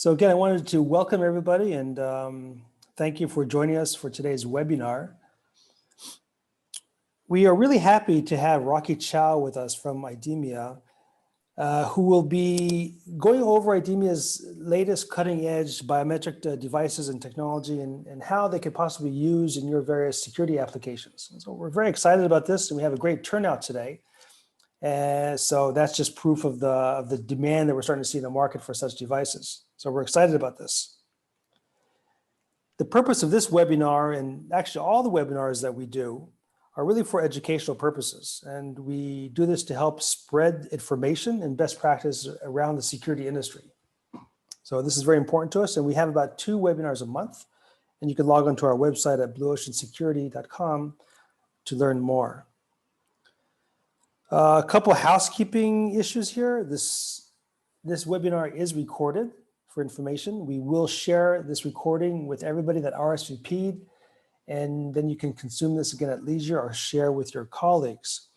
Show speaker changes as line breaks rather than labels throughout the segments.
So again, I wanted to welcome everybody and thank you for joining us for today's webinar. We are really happy to have Rocky Chow with us from IDEMIA, who will be going over IDEMIA's latest cutting-edge biometric devices and technology and how they could possibly use in your various security applications. And so we're very excited about this, and we have a great turnout today. And so that's just proof of the demand that we're starting to see in the market for such devices. So we're excited about this. The purpose of this webinar, and actually all the webinars that we do, are really for educational purposes. And we do this to help spread information and best practice around the security industry. So this is very important to us. And we have about 2 webinars a month. And you can log onto our website at blueoceansecurity.com to learn more. A couple of housekeeping issues here. This webinar is recorded for information. We will share this recording with everybody that RSVP'd, and then you can consume this again at leisure or share with your colleagues.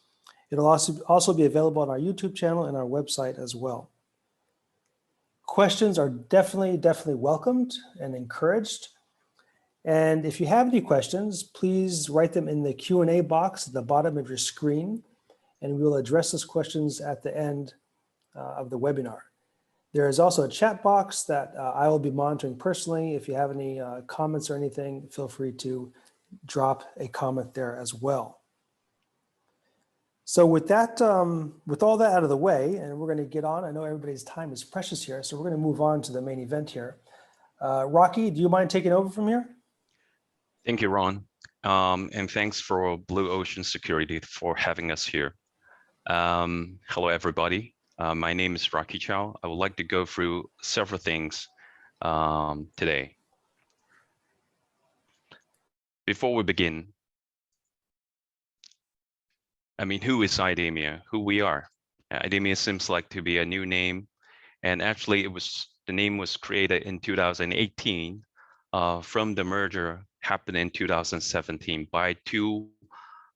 It'll also be available on our YouTube channel and our website as well. Questions are definitely welcomed and encouraged. And if you have any questions, please write them in the Q&A box at the bottom of your screen, and we will address those questions at the end of the webinar. There is also a chat box that I will be monitoring personally. If you have any comments or anything, feel free to drop a comment there as well. So with that, with all that out of the way, and we're going to get on. I know everybody's time is precious here, so we're going to move on to the main event here. Rocky, do you mind taking over from here?
Thank you, Ron. And thanks for Blue Ocean Security for having us here. Hello, everybody. My name is Rocky Chow. I would like to go through several things today. Before we begin, who is IDEMIA? Who we are? IDEMIA seems like to be a new name, and actually the name was created in 2018 from the merger happened in 2017 by 2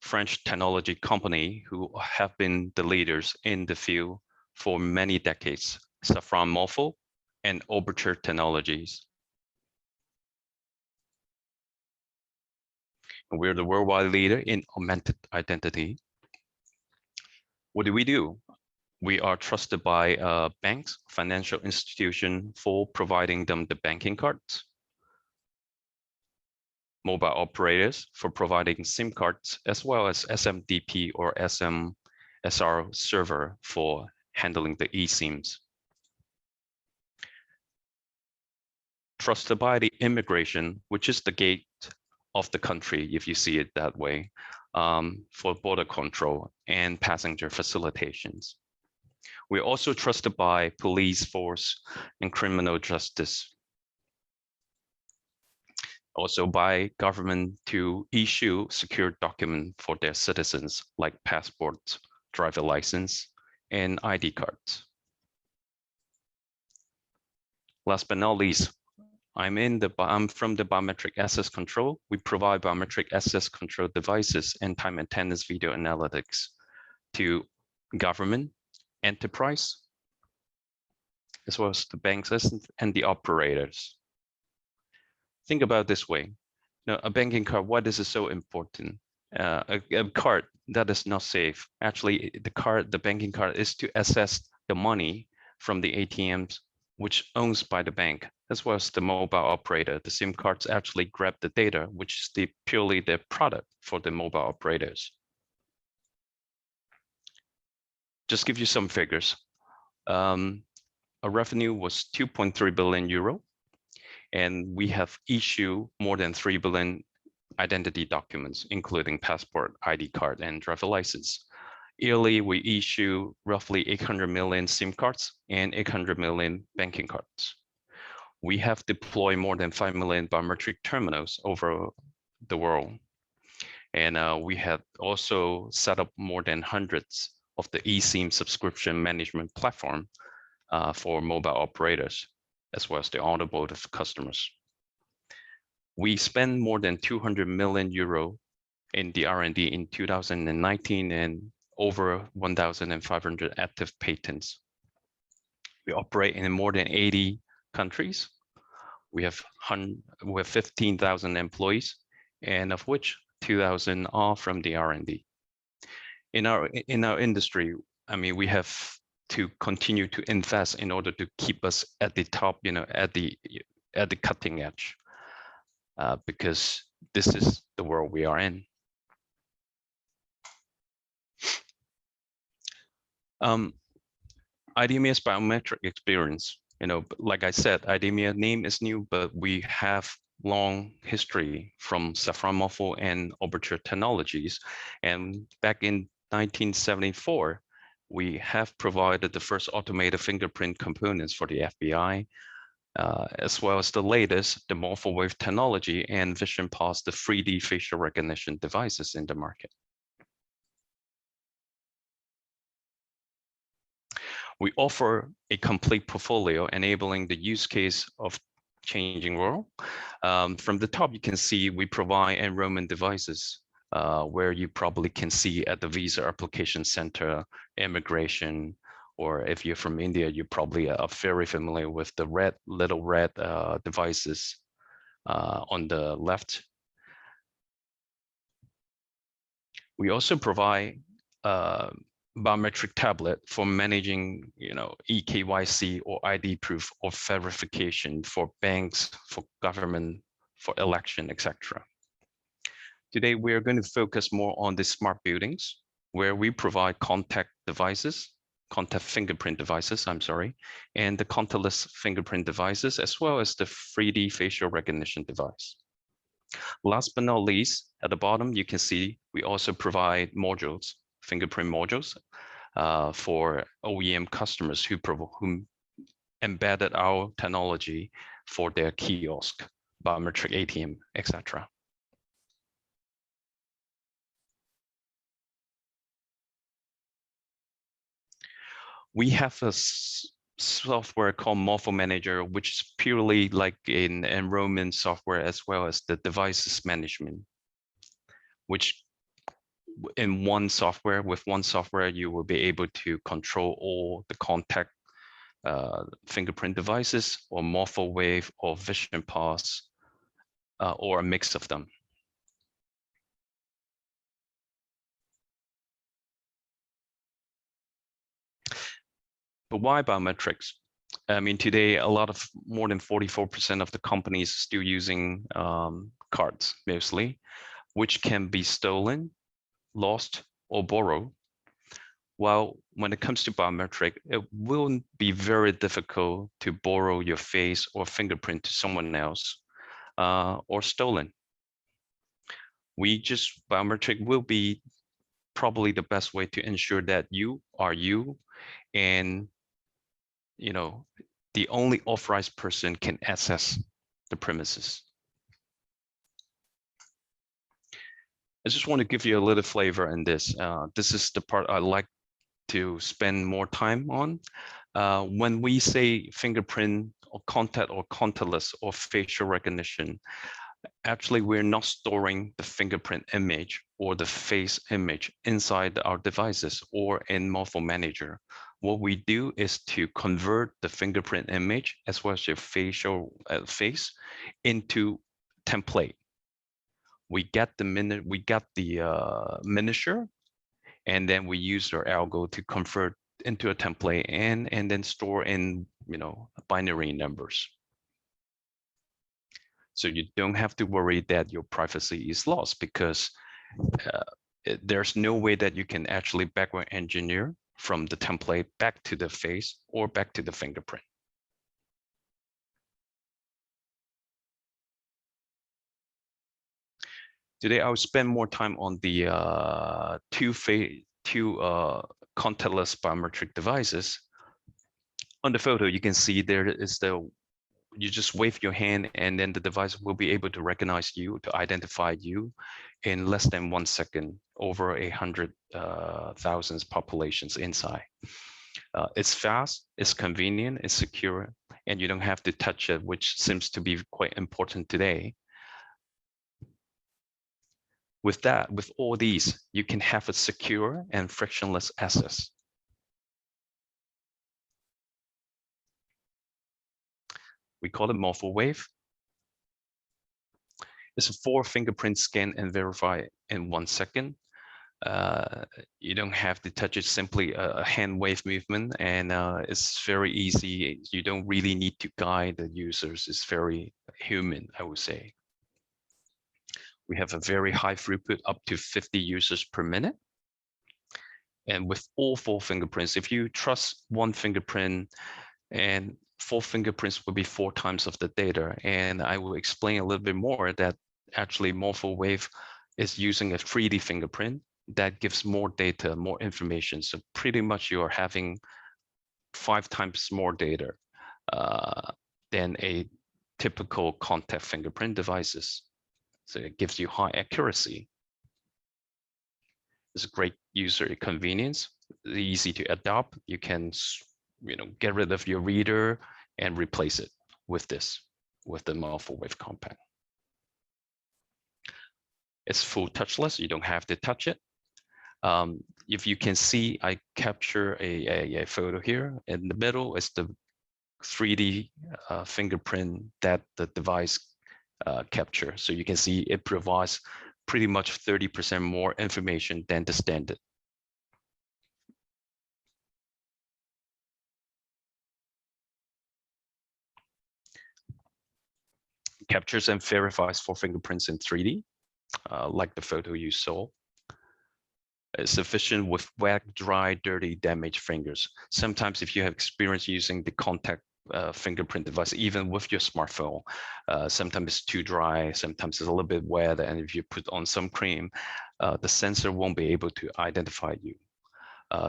French technology companies who have been the leaders in the field for many decades, Safran Morpho and Overture Technologies. And we're the worldwide leader in augmented identity. What do? We are trusted by banks, financial institutions for providing them the banking cards, mobile operators for providing SIM cards, as well as SMDP or SMSR server for handling the eSIMs. Trusted by the immigration, which is the gate of the country, if you see it that way, for border control and passenger facilitations. We're also trusted by police force and criminal justice. Also by government to issue secure documents for their citizens, like passports, driver license, and ID cards. Last but not least, I'm from the Biometric Access Control. We provide biometric access control devices and time attendance video analytics to government, enterprise, as well as the banks and the operators. Think about it this way. Now, a banking card, why is it so important? A card that is not safe. Actually, the banking card is to access the money from the ATMs, which owns by the bank, as well as the mobile operator. The SIM cards actually grab the data, which is purely the product for the mobile operators. Just give you some figures. Our revenue was 2.3 billion euro, and we have issued more than 3 billion identity documents, including passport, ID card, and driver license. Yearly, we issue roughly 800 million SIM cards and 800 million banking cards. We have deployed more than 5 million biometric terminals over the world. And we have also set up more than hundreds of the eSIM subscription management platform for mobile operators, as well as the automotive customers. We spent more than 200 million euro in the R&D in 2019 and over 1,500 active patents. We operate in more than 80 countries. We have 15,000 employees, and of which 2,000 are from the R&D. In our industry, I mean, we have to continue to invest in order to keep us at the top, at the cutting edge, because this is the world we are in. IDEMIA's biometric experience, like I said, IDEMIA name is new, but we have long history from Saffron Morpho and Aperture Technologies. And back in 1974, we have provided the first automated fingerprint components for the FBI, as well as the latest, the Morphowave technology and Vision Pass, the 3D facial recognition devices in the market. We offer a complete portfolio enabling the use case of changing world. From the top, you can see we provide enrollment devices, where you probably can see at the Visa Application Center, immigration, or if you're from India, you probably are very familiar with the little red devices on the left. We also provide biometric tablet for managing, eKYC or ID proof or verification for banks, for government, for election, etc. Today, we are going to focus more on the smart buildings, where we provide contact fingerprint devices, and the contactless fingerprint devices, as well as the 3D facial recognition device. Last but not least, at the bottom, you can see we also provide modules, fingerprint modules, for OEM customers who embedded our technology for their kiosk, biometric ATM, etc. We have a software called Morpho Manager, which is purely like an enrollment software, as well as the devices management, which with one software, you will be able to control all the contact fingerprint devices, or Morphowave, or Vision Pass, or a mix of them. But why biometrics? I mean, today, more than 44% of the companies still using cards, mostly, which can be stolen, lost, or borrowed. While when it comes to biometric, it will be very difficult to borrow your face or fingerprint to someone else, or stolen. Biometric will be probably the best way to ensure that you are you, and the only authorized person can access the premises. I just want to give you a little flavor in this. This is the part I like to spend more time on. When we say fingerprint or contact or contactless or facial recognition, actually we're not storing the fingerprint image or the face image inside our devices or in Morpho Manager. What we do is to convert the fingerprint image as well as your facial face into template. We get the miniature, and then we use our algo to convert into a template and then store in binary numbers. So you don't have to worry that your privacy is lost, because there's no way that you can actually backward engineer from the template back to the face or back to the fingerprint. Today, I'll spend more time on the two contactless biometric devices. On the photo, you can see there is you just wave your hand, and then the device will be able to recognize you, to identify you in less than 1 second over 100,000 populations inside. It's fast, it's convenient, it's secure, and you don't have to touch it, which seems to be quite important today. With all these, you can have a secure and frictionless access. We call it morpho wave. It's a 4 fingerprint scan and verify in 1 second. You don't have to touch it, simply a hand wave movement, and it's very easy. You don't really need to guide the users. It's very human, I would say. We have a very high throughput, up to 50 users per minute. And with all 4 fingerprints, if you trust 1 fingerprint, and 4 fingerprints will be 4 times of the data. And I will explain a little bit more that actually morpho wave is using a 3D fingerprint that gives more data, more information. So pretty much you are having 5 times more data than a typical contact fingerprint devices. So it gives you high accuracy. It's a great user convenience, easy to adopt. You can, get rid of your reader and replace it with this, with the morpho wave compact. It's full touchless. You don't have to touch it. If you can see, I capture a photo here. In the middle is the 3D fingerprint that the device capture. So you can see it provides pretty much 30% more information than the standard. Captures and verifies 4 fingerprints in 3D, like the photo you saw. It's sufficient with wet, dry, dirty, damaged fingers. Sometimes if you have experience using the contact fingerprint device, even with your smartphone, sometimes it's too dry, sometimes it's a little bit wet, and if you put on some cream, the sensor won't be able to identify you.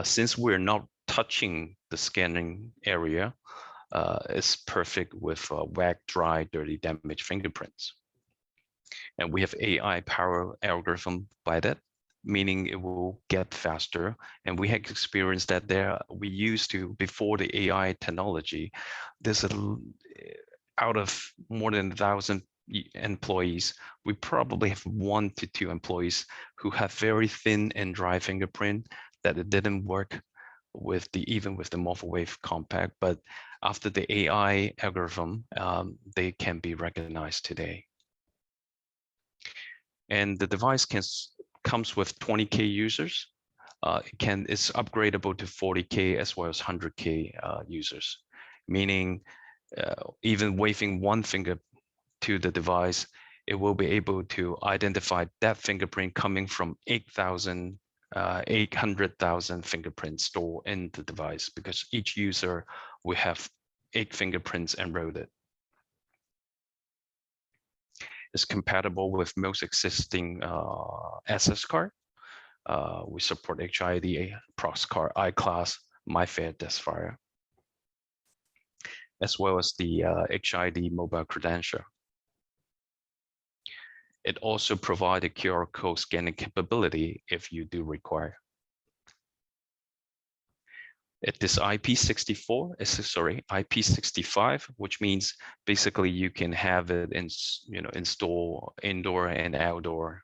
Since we're not touching the scanning area, it's perfect with wet, dry, dirty, damaged fingerprints. And we have AI power algorithm by that, meaning it will get faster. And we have experienced that we used to, before the AI technology, there's out of more than 1,000 employees, we probably have 1 to 2 employees who have very thin and dry fingerprint that it didn't work with even with the morpho wave compact. But after the AI algorithm, they can be recognized today. And the device comes with 20K users. It's upgradable to 40K as well as 100K users, meaning even waving 1 finger to the device, it will be able to identify that fingerprint coming from 800,000 fingerprints stored in the device, because each user will have 8 fingerprints enrolled. It's compatible with most existing access card. We support HID, Proxcard, iClass, MyFair, Desfire, as well as the HID mobile credential. It also provides a QR code scanning capability if you do require. It is IP65, which means basically you can have it install indoor and outdoor.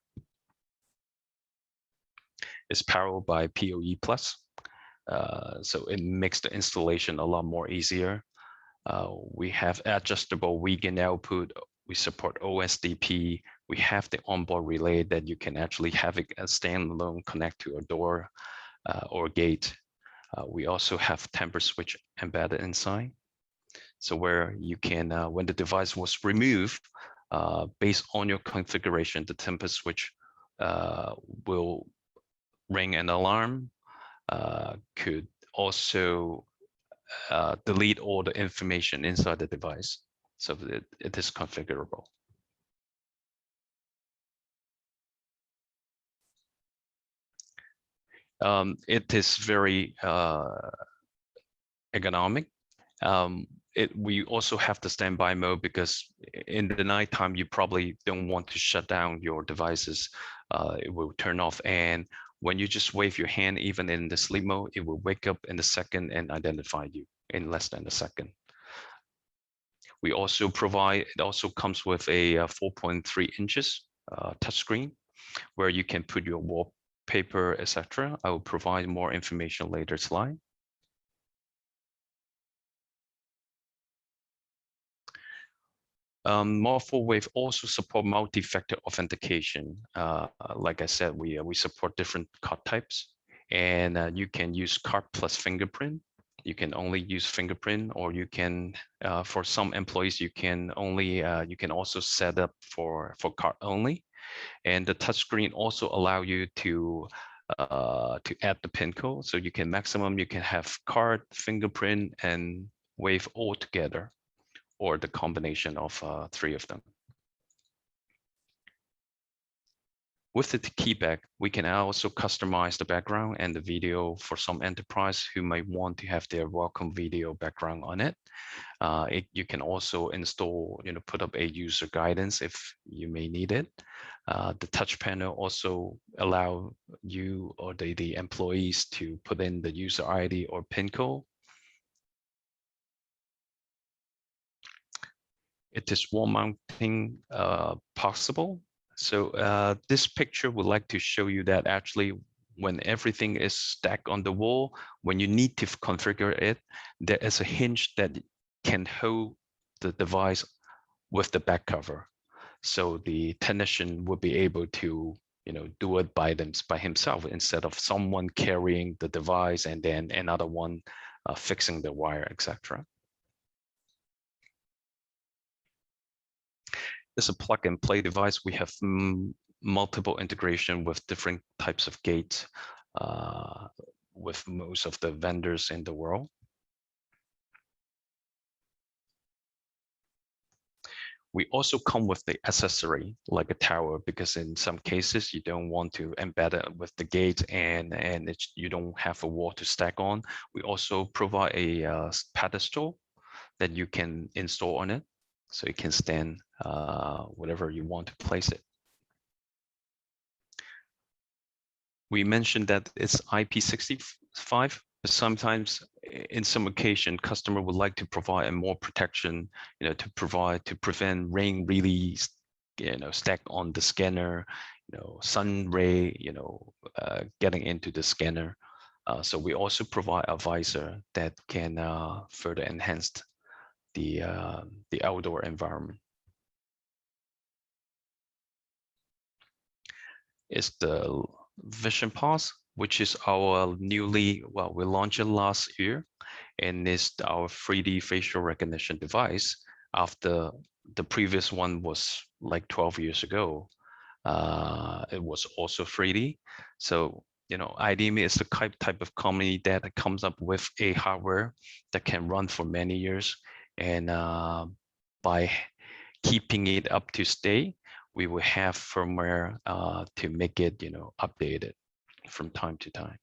It's powered by PoE+, so it makes the installation a lot more easier. We have adjustable weekend output. We support OSDP. We have the onboard relay that you can actually have it as standalone, connect to a door or gate. We also have temper switch embedded inside. So where you can, when the device was removed, based on your configuration, the temper switch will ring an alarm, could also delete all the information inside the device. So it is configurable. It is very ergonomic. We also have the standby mode, because in the nighttime, you probably don't want to shut down your devices. It will turn off, and when you just wave your hand, even in the sleep mode, it will wake up in a second and identify you in less than a second. We also provide, it also comes with a 4.3 inches touchscreen, where you can put your wallpaper, etc. I will provide more information later slide. Multiple wave also support multi-factor authentication. Like I said, we support different card types, and you can use card plus fingerprint. You can only use fingerprint, or you can, for some employees, you can also set up for card only. And the touchscreen also allow you to add the PIN code, so you can have card, fingerprint, and wave all together, or the combination of three of them. With the keyback, we can also customize the background and the video for some enterprise who might want to have their welcome video background on it. You can also install, put up a user guidance if you may need it. The touch panel also allow you or the employees to put in the user ID or PIN code. It is wall mounting possible. So this picture would like to show you that actually when everything is stacked on the wall, when you need to configure it, there is a hinge that can hold the device with the back cover. So the technician would be able to do it by himself, instead of someone carrying the device and then another one fixing the wire, etc. It's a plug and play device. We have multiple integration with different types of gates with most of the vendors in the world. We also come with the accessory like a tower, because in some cases you don't want to embed it with the gate and you don't have a wall to stack on. We also provide a pedestal that you can install on it, so you can stand whatever you want to place it. We mentioned that it's IP65, but sometimes in some occasion, customer would like to provide a more protection, to prevent rain release, stack on the scanner, sun ray, getting into the scanner. So we also provide a visor that can further enhance the outdoor environment. Is the Vision Pass, which is our we launched it last year, and is our 3D facial recognition device. After the previous one was like 12 years ago, it was also 3D. So IDEMIA is the type of company that comes up with a hardware that can run for many years, and by keeping it up to date, we will have firmware to make it, updated from time to time.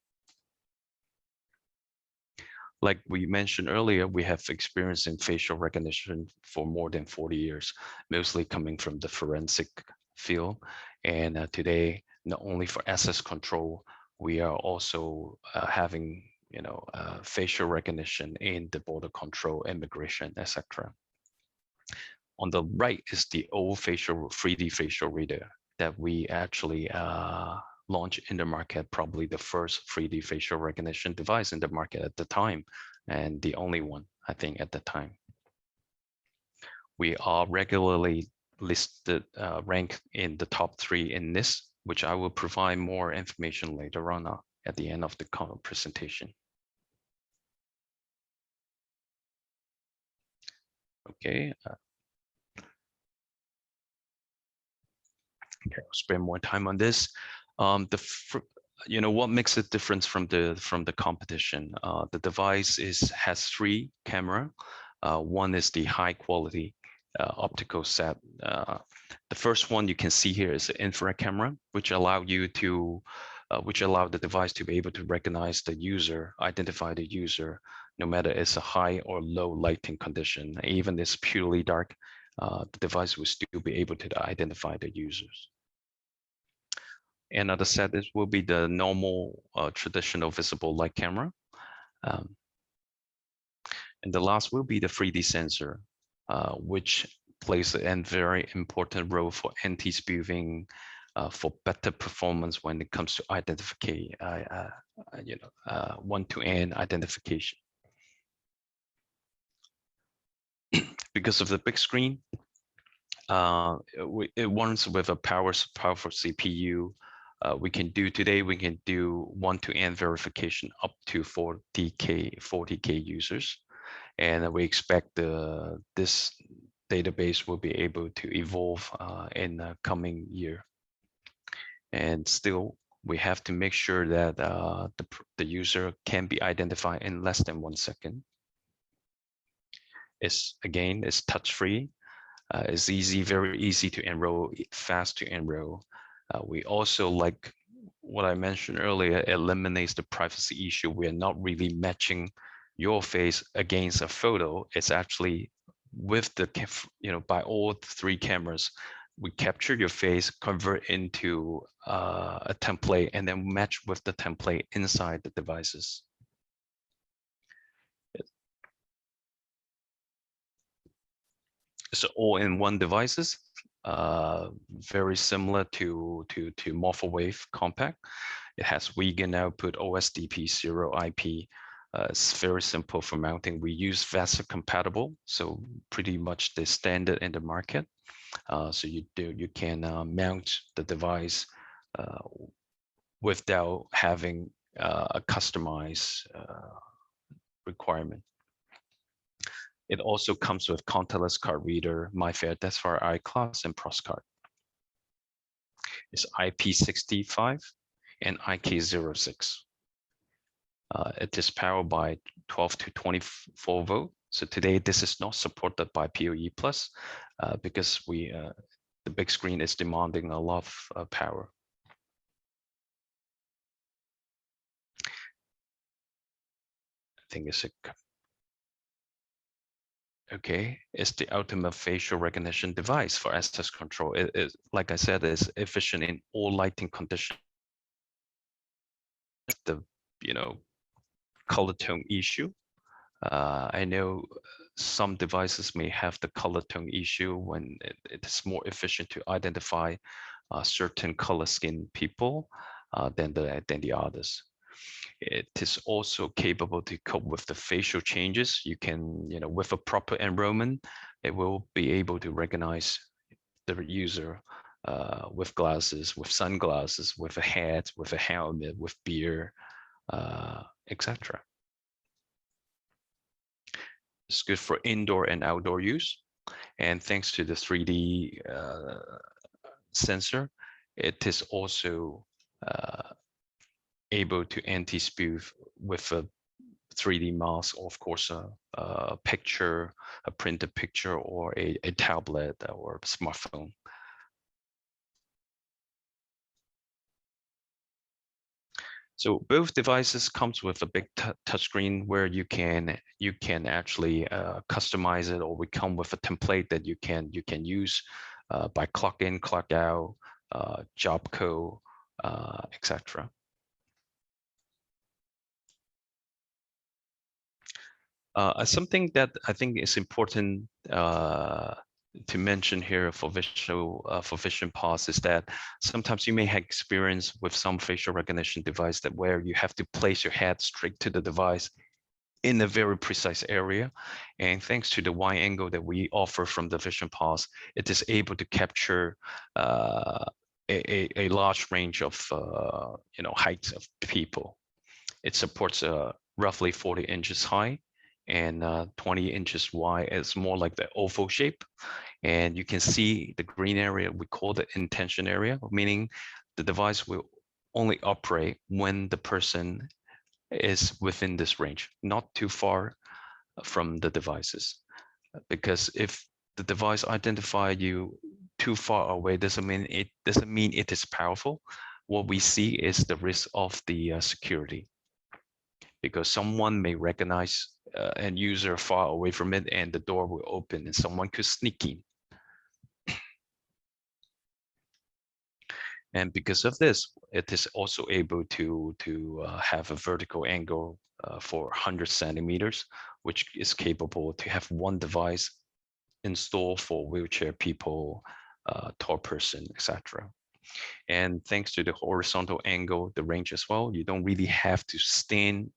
Like we mentioned earlier, we have experience in facial recognition for more than 40 years, mostly coming from the forensic field. And today, not only for access control, we are also having, facial recognition in the border control, immigration, etc. On the right is the old 3D facial reader that we actually launched in the market, probably the first 3D facial recognition device in the market at the time, and the only one, I think, at the time. We are regularly listed, ranked in the top 3 in NIST, which I will provide more information later on at the end of the presentation. Okay. Okay, I'll spend more time on this. What makes it different from the competition? The device has 3 cameras. One is the high quality optical set. The first one you can see here is the infrared camera, which allow the device to be able to recognize the user, identify the user, no matter it's a high or low lighting condition. Even if it's purely dark, the device will still be able to identify the users. Another set will be the normal traditional visible light camera. And the last will be the 3D sensor, which plays a very important role for anti-spoofing, for better performance when it comes to identification, one-to-end identification. Because of the big screen, It runs with a powerful CPU. We can do one-to-end verification up to 40K users, and we expect this database will be able to evolve in the coming year. And still, we have to make sure that the user can be identified in less than 1 second. It's touch-free. It's very easy to enroll, fast to enroll. We also, like what I mentioned earlier, eliminates the privacy issue. We are not really matching your face against a photo. It's actually with the, by all 3 cameras, we capture your face, convert into a template, and then match with the template inside the devices. So all-in-one devices, very similar to Morphowave Compact. It has vegan output, OSDP, 0 IP. It's very simple for mounting. We use VESA compatible, so pretty much the standard in the market. So you can mount the device without having a customized requirement. It also comes with contactless card reader, MyFair, that's for iClass, and ProsCard. It's IP65 and IK06. It is powered by 12 to 24 volt. So today this is not supported by PoE Plus because the big screen is demanding a lot of power. I think it's it's the ultimate facial recognition device for access control. It is, like I said, is efficient in all lighting conditions. The color tone issue. I know some devices may have the color tone issue when it is more efficient to identify certain color skin people than the others. It is also capable to cope with the facial changes. You can, with a proper enrollment, it will be able to recognize the user with glasses, with sunglasses, with a hat, with a helmet, with beard, etc. It's good for indoor and outdoor use. And thanks to the 3D sensor, it is also able to anti-spoof with a 3D mask, or of course a picture, a printed picture, or a tablet or a smartphone. So both devices comes with a big touchscreen where you can actually customize it, or we come with a template that you can use by clock in, clock out, job code, etc. Something that I think is important to mention here for Vision Pass is that sometimes you may have experience with some facial recognition device that where you have to place your head straight to the device in a very precise area. And thanks to the wide angle that we offer from the Vision Pass, it is able to capture a large range of heights of people. It supports roughly 40 inches high and 20 inches wide. It's more like the oval shape. And you can see the green area, we call the intention area, meaning the device will only operate when the person is within this range, not too far from the devices. Because if the device identifies you too far away, doesn't mean it is powerful. What we see is the risk of the security, because someone may recognize an user far away from it and the door will open and someone could sneak in. And because of this, it is also able to have a vertical angle for 100 centimeters, which is capable to have one device installed for wheelchair people, tall person, etc. And thanks to the horizontal angle, the range as well, you don't really have to stand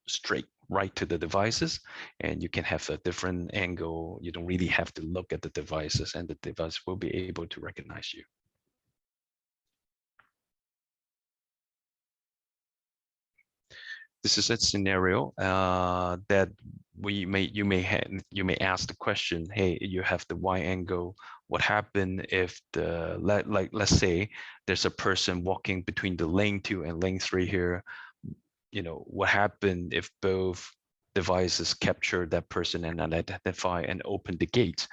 straight right to the devices, and you can have a different angle. You don't really have to look at the devices, and the device will be able to recognize you. This is a scenario that you may ask the question, hey, you have the wide angle. What happened if let's say there's a person walking between the lane 2 and lane 3 here? You know, what happened if both devices capture that person and identify and open the gate?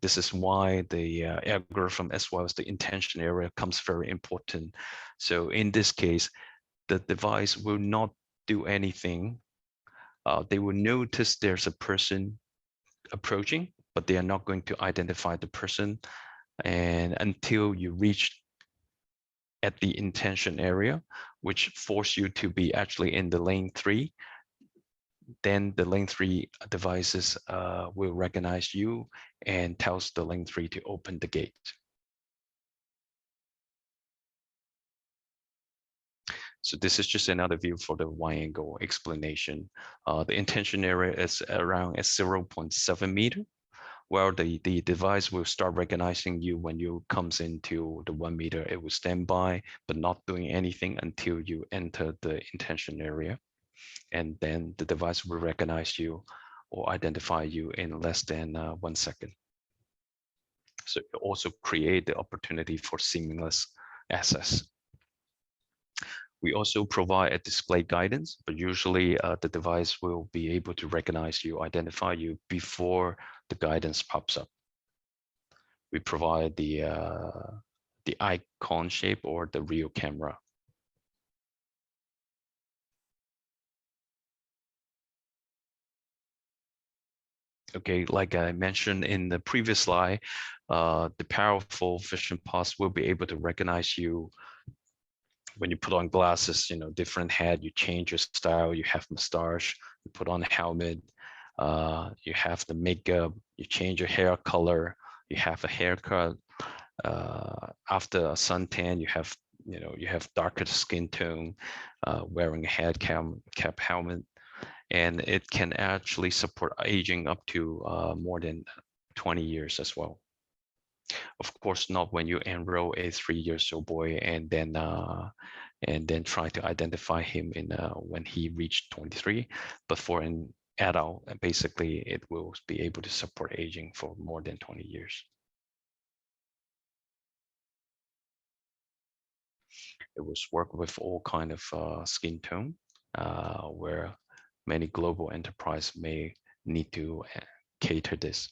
This is why the algorithm as well as the intention area comes very important. So in this case, the device will not do anything. They will notice there's a person approaching, but they are not going to identify the person. And until you reach at the intention area, which force you to be actually in the lane 3, then the lane 3 devices will recognize you and tells the lane 3 to open the gate. So this is just another view for the wide angle explanation. The intention area is around 0.7 meter, where the device will start recognizing you when you comes into the 1 meter. It will stand by, but not doing anything until you enter the intention area. And then the device will recognize you or identify you in less than 1 second. So it also create the opportunity for seamless access. We also provide a display guidance, but usually the device will be able to recognize you, identify you before the guidance pops up. We provide the icon shape or the real camera. Okay, like I mentioned in the previous slide, the powerful vision pass will be able to recognize you when you put on glasses, you know, different head, you change your style, you have mustache, you put on a helmet, you have the makeup, you change your hair color, you have a haircut. After a suntan, you have darker skin tone, wearing a head cap helmet, and it can actually support aging up to more than 20 years as well. Of course, not when you enroll a 3-year-old boy and then try to identify him in when he reached 23. But for an adult, basically, it will be able to support aging for more than 20 years. It was work with all kind of skin tone, where many global enterprise may need to cater this.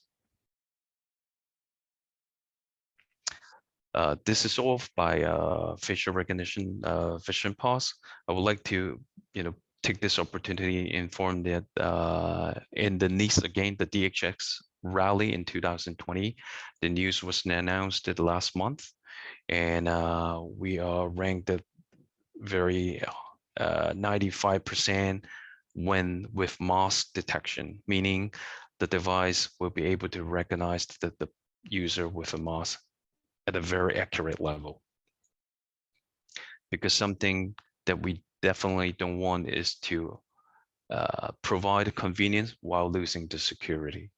This is all by facial recognition vision pass. I would like to, take this opportunity to inform that in the Nice again, the DHX rally in 2020, the news was announced last month, and we are ranked at very 95% when with mask detection, meaning the device will be able to recognize the user with a mask at a very accurate level. Because something that we definitely don't want is to provide convenience while losing the security.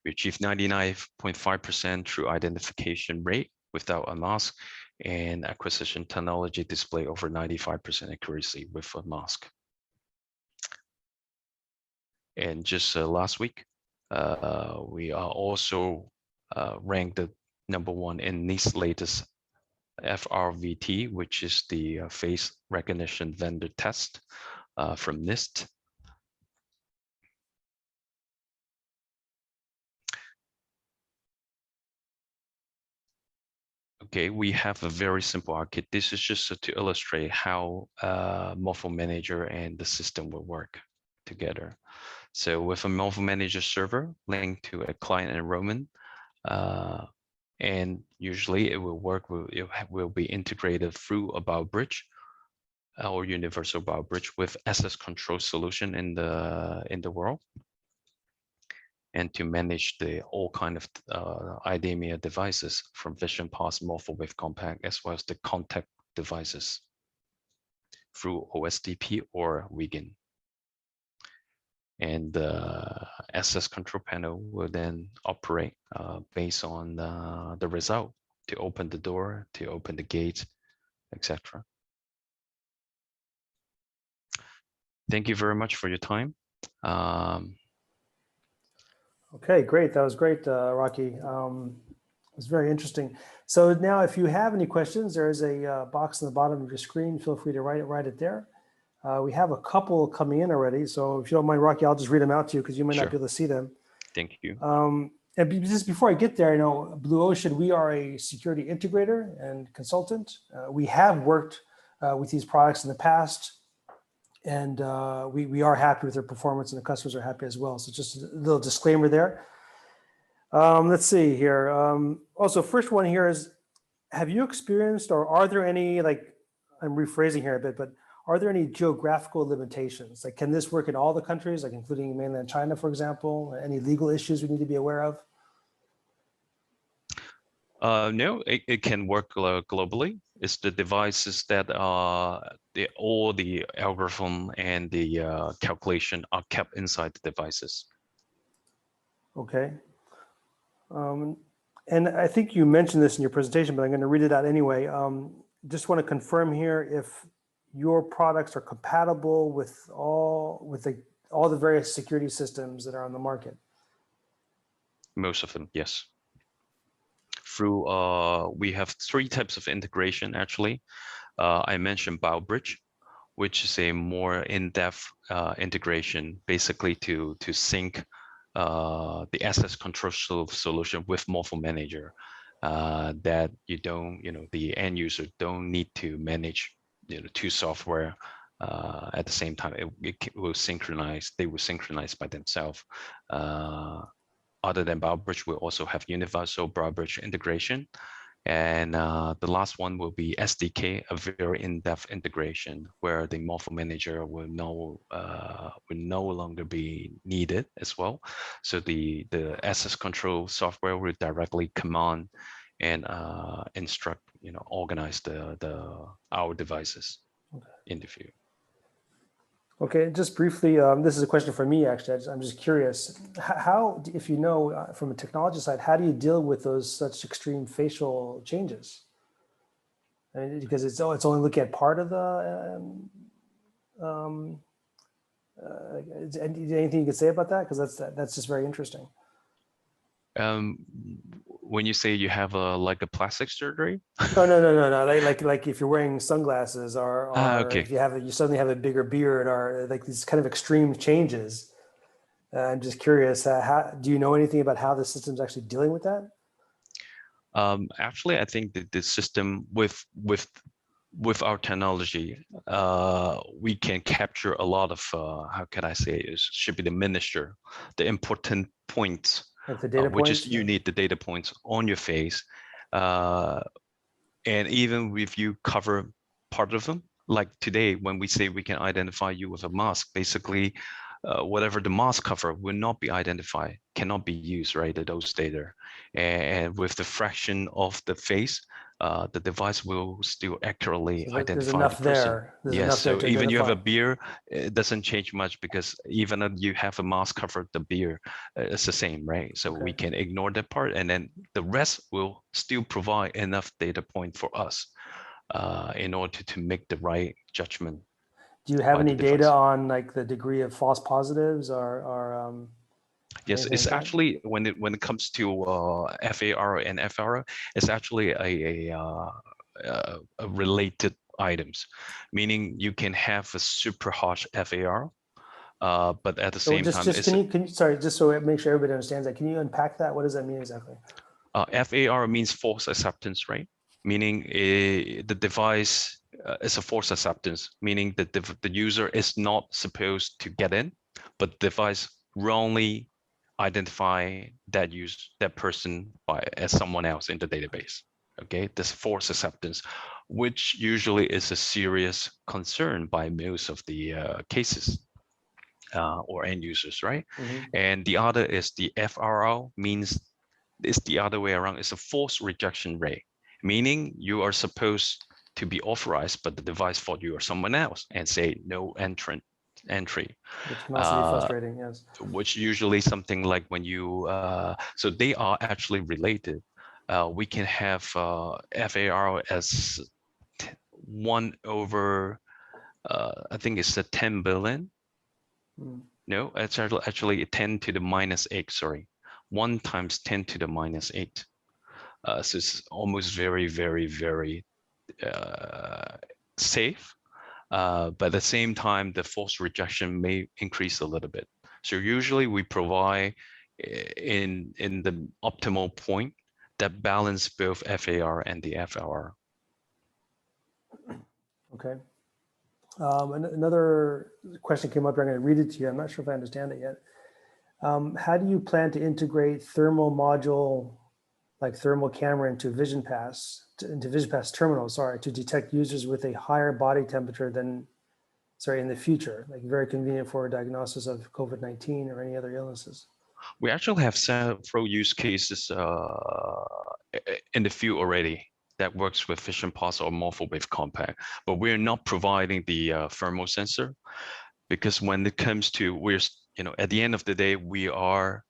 We achieved 99.5% true identification rate without a mask, and acquisition technology display over 95% accuracy with a mask. And just last week, we are also ranked the #1 in NIST's latest FRVT, which is the face recognition vendor test from NIST. Okay, we have a very simple arcade. This is just to illustrate how Morpho Manager and the system will work together. So with a Morpho Manager server linked to a client enrollment, and usually it will work, it will be integrated through a Biometrics or universal Biometrics with access control solution in the world, and to manage the all kind of IDEMIA devices from Vision Pass, Morpho with Compact, as well as the contact devices. through OSDP or WIGIN. And the access control panel will then operate based on the result to open the door, to open the gate, etc. Thank you very much for your time.
Okay, great. That was great, Rocky. It was very interesting. So now if you have any questions, there is a box on the bottom of your screen. Feel free to write it there. We have a couple coming in already. So if you don't mind, Rocky, I'll just read them out to you because you might not be able to see them.
Thank you.
And just before I get there, I know Blue Ocean, we are a security integrator and consultant. We have worked with these products in the past, and we are happy with their performance, and the customers are happy as well. So just a little disclaimer there. Let's see here. Also, first one here is, have you experienced, or are there any, like, I'm rephrasing here a bit, but are there any geographical limitations? Like, can this work in all the countries, like including mainland China, for example? Any legal issues we need to be aware of?
No, it can work globally. It's the devices that all the algorithm and the calculation are kept inside the devices. Okay.
And I think you mentioned this in your presentation, but I'm going to read it out anyway. Just want to confirm here if your products are compatible with all the various security systems that are on the market.
Most of them, yes. Through we have 3 types of integration actually. I mentioned Biometrics, which is a more in-depth integration, basically to sync the access control solution with Morpho Manager, that the end user don't need to manage 2 software at the same time. It will synchronize. They will synchronize by themselves. Other than Biometrics, we'll also have universal Biometrics integration. And the last one will be SDK, a very in-depth integration where the Morpho Manager will no longer be needed as well. So the access control software will directly command and instruct, organize our devices in the field.
Okay, just briefly, this is a question for me, actually. I'm just curious, how, if you know, from a technology side, how do you deal with such extreme facial changes? I mean, because it's only looking at part of the, anything you could say about that? Because that's just very interesting.
When you say you have like a plastic surgery?
No. Like if you're wearing sunglasses, or
okay.
if you suddenly have a bigger beard, or like these kind of extreme changes. I'm just curious, do you know anything about how the system's actually dealing with that?
Actually, I think that the system with our technology, we can capture a lot of how can I say it should be the important points.
Like the data
which
points?
is you need the data points on your face, and even if you cover part of them, like today when we say we can identify you with a mask, basically whatever the mask cover will not be identified, cannot be used, right? Those data, and with the fraction of the face, the device will still accurately identify the person. Yes, so even you have a beard, it doesn't change much because even if you have a mask cover, the beard, it's the same, right? So we can ignore that part, and then the rest will still provide enough data point for us in order to make the right judgment.
Do you have any data on like the degree of false positives or
yes, it's actually when it comes to FAR and FR, it's actually a related items, meaning you can have a super harsh FAR, but at the same time,
can you sorry, just so make sure everybody understands that, can you unpack that? What does that mean exactly?
FAR means false acceptance, right? Meaning the device is a false acceptance, meaning that the user is not supposed to get in, but the device wrongly identify that person as someone else in the database. Okay, this false acceptance, which usually is a serious concern by most of the cases or end users, right? And the other is the FRO, means it's the other way around. It's a false rejection rate, meaning you are supposed to be authorized, but the device thought you are someone else and say no entry.
Which can also be frustrating, yes.
Which usually something like when you, so they are actually related. We can have FAR as 1 over, I think it's a 10 billion. No, it's actually 10 to the minus 8, sorry. 1 times 10 to the minus 8. So it's almost very, very, very safe. But at the same time, the false rejection may increase a little bit. So usually we provide in the optimal point that balance both FAR and the FLR.
Okay. Another question came up here. I'm going to read it to you. I'm not sure if I understand it yet. How do you plan to integrate thermal module, like thermal camera, into VisionPass terminals, sorry, to detect users with a higher body temperature than, sorry, in the future, like very convenient for diagnosis of COVID-19 or any other illnesses?
We actually have several use cases in the field already that works with Vision Pass or Morpho-Wave Compact, but we're not providing the thermal sensor, because when it comes to, at the end of the day, we are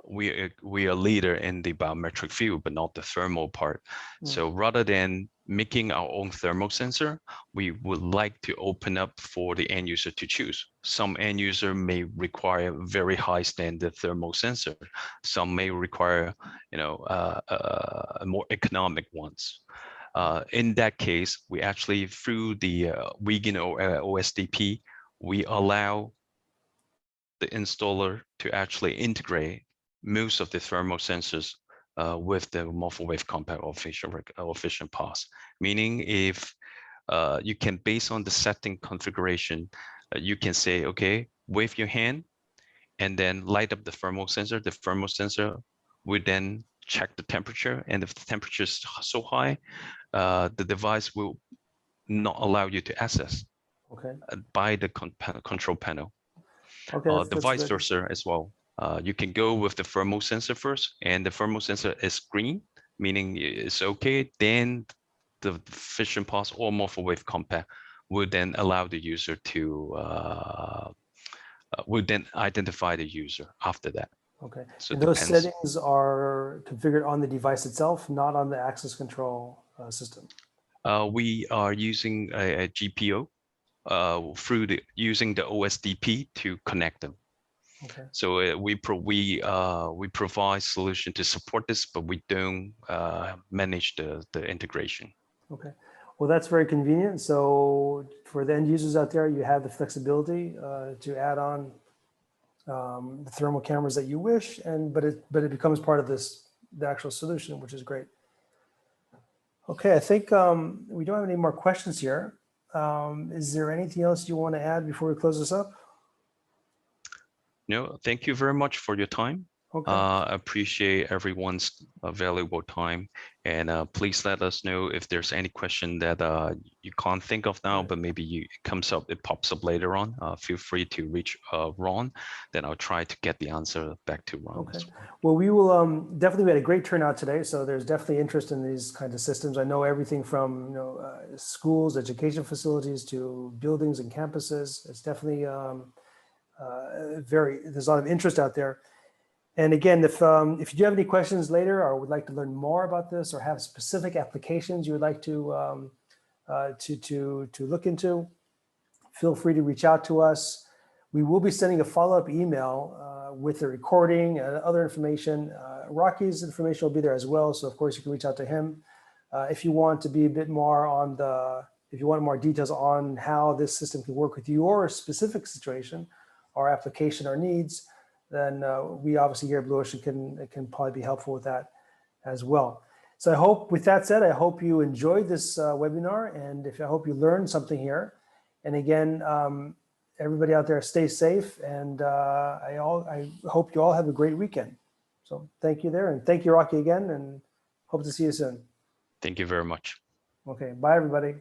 leader in the biometric field, but not the thermal part. So rather than making our own thermal sensor, we would like to open up for the end user to choose. Some end user may require very high standard thermal sensor. Some may require, more economic ones. In that case, we actually, through the Vegan OSDP, we allow the installer to actually integrate most of the thermal sensors with the Morpho-Wave Compact or Vision Pass. Meaning, if you can, based on the setting configuration, you can say, okay, wave your hand and then light up the thermal sensor. The thermal sensor will then check the temperature, and if the temperature is so high, the device will not allow you to access by the control panel.
Okay,
the vice versa as well. You can go with the thermal sensor first, and the thermal sensor is green, meaning it's okay. Then the Vision Pass or Morpho-Wave Compact will then allow the user to will then identify the user after that.
Okay.
So
and those settings are configured on the device itself, not on the access control system.
We are using a GPO through using the OSDP to connect them.
Okay.
So we provide solution to support this, but we don't manage the integration. Okay.
Well, that's very convenient. So for the end users out there, you have the flexibility to add on the thermal cameras that you wish, but it becomes part of the actual solution, which is great. Okay, I think we don't have any more questions here. Is there anything else you want to add before we close this up?
No, thank you very much for your time.
Okay.
Appreciate everyone's valuable time, and please let us know if there's any question that you can't think of now, but maybe it pops up later on. Feel free to reach Ron, then I'll try to get the answer back to Ron.
Okay. Well, we will definitely, we had a great turnout today, so there's definitely interest in these kinds of systems. I know everything from schools, education facilities to buildings and campuses. It's definitely there's a lot of interest out there. And again, if you do have any questions later or would like to learn more about this or have specific applications you would like to look into, feel free to reach out to us. We will be sending a follow-up email with the recording and other information. Rocky's information will be there as well, so of course you can reach out to him. If you want to be a bit more if you want more details on how this system can work with your specific situation or application or needs, then we obviously here at Blue Ocean can probably be helpful with that as well. So I hope, with that said, I hope you enjoyed this webinar, and I hope you learned something here. And again, everybody out there, stay safe, and I hope you all have a great weekend. So thank you there, and thank you, Rocky, again, and hope to see you soon.
Thank you very much.
Okay, bye everybody.